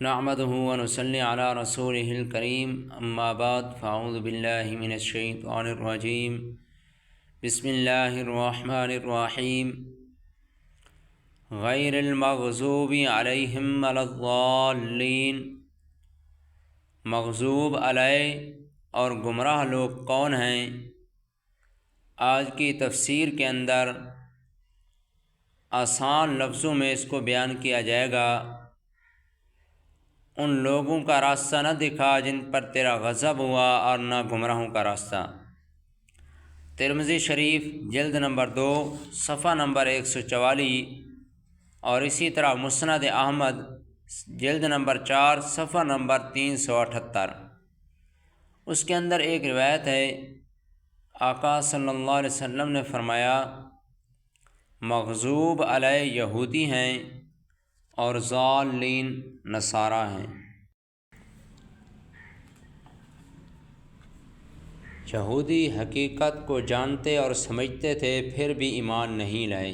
نحمده ونصلي على رسوله الكريم اما بعد فاعوذ بالله من الشيطان الرجيم بسم الله الرحمن الرحيم غیر المغضوب علیہم ولا الضالین۔ مغضوب علیہ اور گمراہ لوگ کون ہیں؟ آج کی تفسیر کے اندر آسان لفظوں میں اس کو بیان کیا جائے گا۔ ان لوگوں کا راستہ نہ دکھا جن پر تیرا غضب ہوا، اور نہ گمراہوں کا راستہ۔ ترمذی شریف جلد نمبر 2 صفحہ نمبر 144، اور اسی طرح مسند احمد جلد نمبر 4 صفحہ نمبر 378۔ اس کے اندر ایک روایت ہے، آقا صلی اللہ علیہ وسلم نے فرمایا، مغضوب علیہ یہودی ہیں اور ضالین نصارہ ہیں۔ یہودی حقیقت کو جانتے اور سمجھتے تھے، پھر بھی ایمان نہیں لائے،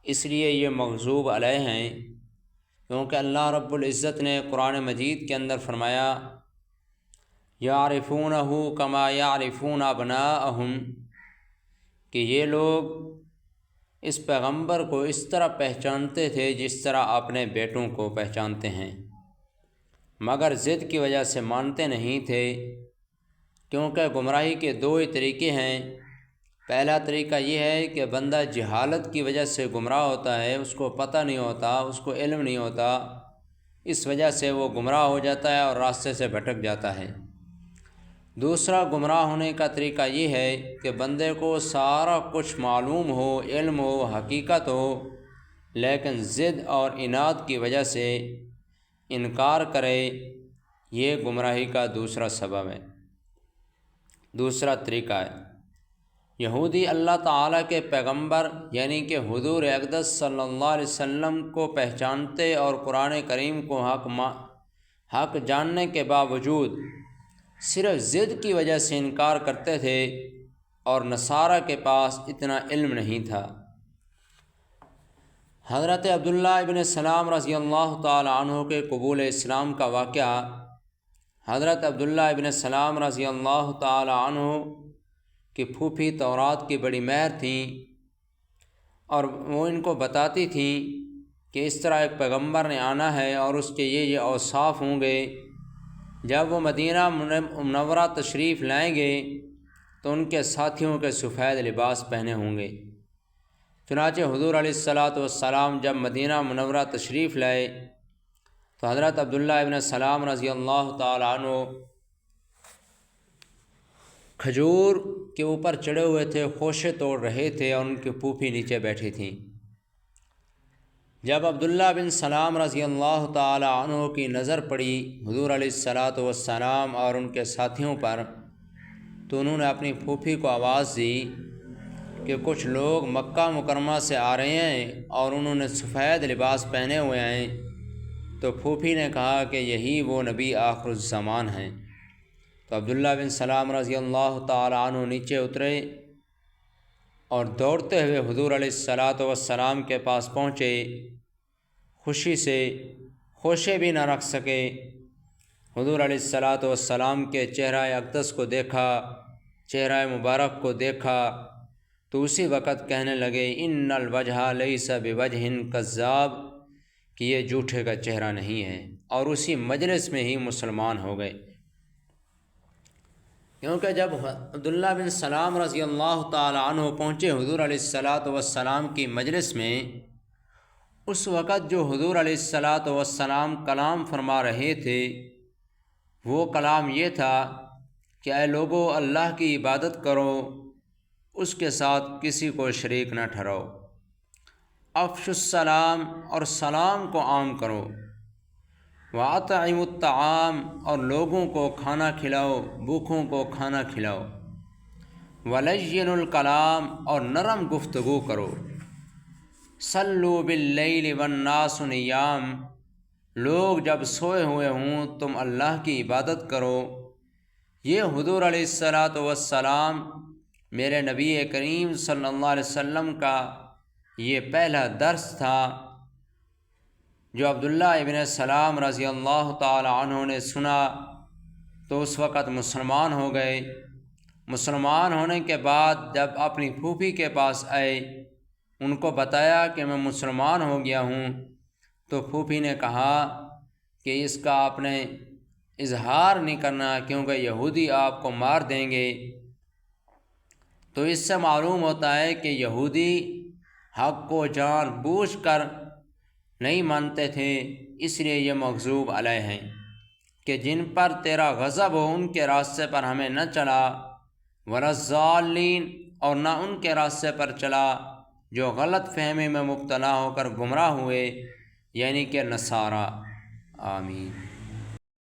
اس لیے یہ مغضوب علیہ ہیں، کیونکہ اللہ رب العزت نے قرآن مجید کے اندر فرمایا، یعرفونہ کما یعرفون ابناءہم، کہ یہ لوگ اس پیغمبر کو اس طرح پہچانتے تھے جس طرح اپنے بیٹوں کو پہچانتے ہیں، مگر ضد کی وجہ سے مانتے نہیں تھے۔ کیونکہ گمراہی کے دو ہی طریقے ہیں۔ پہلا طریقہ یہ ہے کہ بندہ جہالت کی وجہ سے گمراہ ہوتا ہے، اس کو پتہ نہیں ہوتا، اس کو علم نہیں ہوتا، اس وجہ سے وہ گمراہ ہو جاتا ہے اور راستے سے بھٹک جاتا ہے۔ دوسرا گمراہ ہونے کا طریقہ یہ ہے کہ بندے کو سارا کچھ معلوم ہو، علم ہو، حقیقت ہو، لیکن ضد اور عناد کی وجہ سے انکار کرے۔ یہ گمراہی کا دوسرا سبب ہے، دوسرا طریقہ ہے۔ یہودی اللہ تعالیٰ کے پیغمبر یعنی کہ حضور اقدس صلی اللہ علیہ وسلم کو پہچانتے اور قرآن کریم کو حق جاننے کے باوجود صرف ضد کی وجہ سے انکار کرتے تھے، اور نصارہ کے پاس اتنا علم نہیں تھا۔ حضرت عبداللہ ابن سلام رضی اللہ تعالی عنہ کے قبول اسلام کا واقعہ۔ حضرت عبداللہ ابن سلام رضی اللہ تعالی عنہ کی پھوپھی تورات کی بڑی ماہر تھیں، اور وہ ان کو بتاتی تھیں کہ اس طرح ایک پیغمبر نے آنا ہے اور اس کے یہ اوصاف ہوں گے۔ جب وہ مدینہ منورہ تشریف لائیں گے تو ان کے ساتھیوں کے سفید لباس پہنے ہوں گے۔ چنانچہ حضور علیہ السلام جب مدینہ منورہ تشریف لائے تو حضرت عبداللہ ابن سلام رضی اللہ تعالی عنہ کھجور کے اوپر چڑھے ہوئے تھے، خوشے توڑ رہے تھے، اور ان کی پھوپھی نیچے بیٹھی تھیں۔ جب عبداللہ بن سلام رضی اللہ تعالی عنہ کی نظر پڑی حضور علیہ السلام اور ان کے ساتھیوں پر، تو انہوں نے اپنی پھوپھی کو آواز دی کہ کچھ لوگ مکہ مکرمہ سے آ رہے ہیں اور انہوں نے سفید لباس پہنے ہوئے ہیں۔ تو پھوپھی نے کہا کہ یہی وہ نبی آخر الزمان ہیں۔ تو عبداللہ بن سلام رضی اللہ تعالی عنہ نیچے اترے اور دوڑتے ہوئے حضور علیہ السلام کے پاس پہنچے۔ خوشی سے خوشے بھی نہ رکھ سکے۔ حضور علیہ السلام کے چہرہ اقدس کو دیکھا، چہرہ مبارک کو دیکھا، تو اسی وقت کہنے لگے، ان الوجہ لیس بوجہ کذاب، کہ یہ جھوٹے کا چہرہ نہیں ہے، اور اسی مجلس میں ہی مسلمان ہو گئے۔ کیونکہ جب عبداللہ بن سلام رضی اللہ تعالی عنہ پہنچے حضور علیہ السلام کی مجلس میں، اس وقت جو حضور علیہ السلام کلام فرما رہے تھے وہ کلام یہ تھا کہ اے لوگو، اللہ کی عبادت کرو، اس کے ساتھ کسی کو شریک نہ ٹھہراؤ، افشوا السلام، اور سلام کو عام کرو، وَأَطْعِمُوا الطَّعَامَ، اور لوگوں کو کھانا کھلاؤ، بھوکوں کو کھانا کھلاؤ، وَلَيِّنُوا الْكَلَامَ، اور نرم گفتگو کرو، صَلُّوا بِاللَّيْلِ وَالنَّاسُ نِيَامٌ، لوگ جب سوئے ہوئے ہوں تم اللہ کی عبادت کرو۔ یہ حضور علیہ السلام میرے نبی کریم صلی اللہ علیہ وسلم کا یہ پہلا درس تھا، جو عبداللہ ابن سلام رضی اللہ تعالی عنہ نے سنا تو اس وقت مسلمان ہو گئے۔ مسلمان ہونے کے بعد جب اپنی پھوپھی کے پاس آئے، ان کو بتایا کہ میں مسلمان ہو گیا ہوں، تو پھوپھی نے کہا کہ اس کا آپ نے اظہار نہیں کرنا کیونکہ یہودی آپ کو مار دیں گے۔ تو اس سے معلوم ہوتا ہے کہ یہودی حق کو جان بوجھ کر نہیں مانتے تھے، اس لیے یہ مغضوب علیہ ہیں کہ جن پر تیرا غضب ہو ان کے راستے پر ہمیں نہ چلا، ولا الضالین، اور نہ ان کے راستے پر چلا جو غلط فہمی میں مبتلا ہو کر گمراہ ہوئے، یعنی کہ نصارہ۔ آمین۔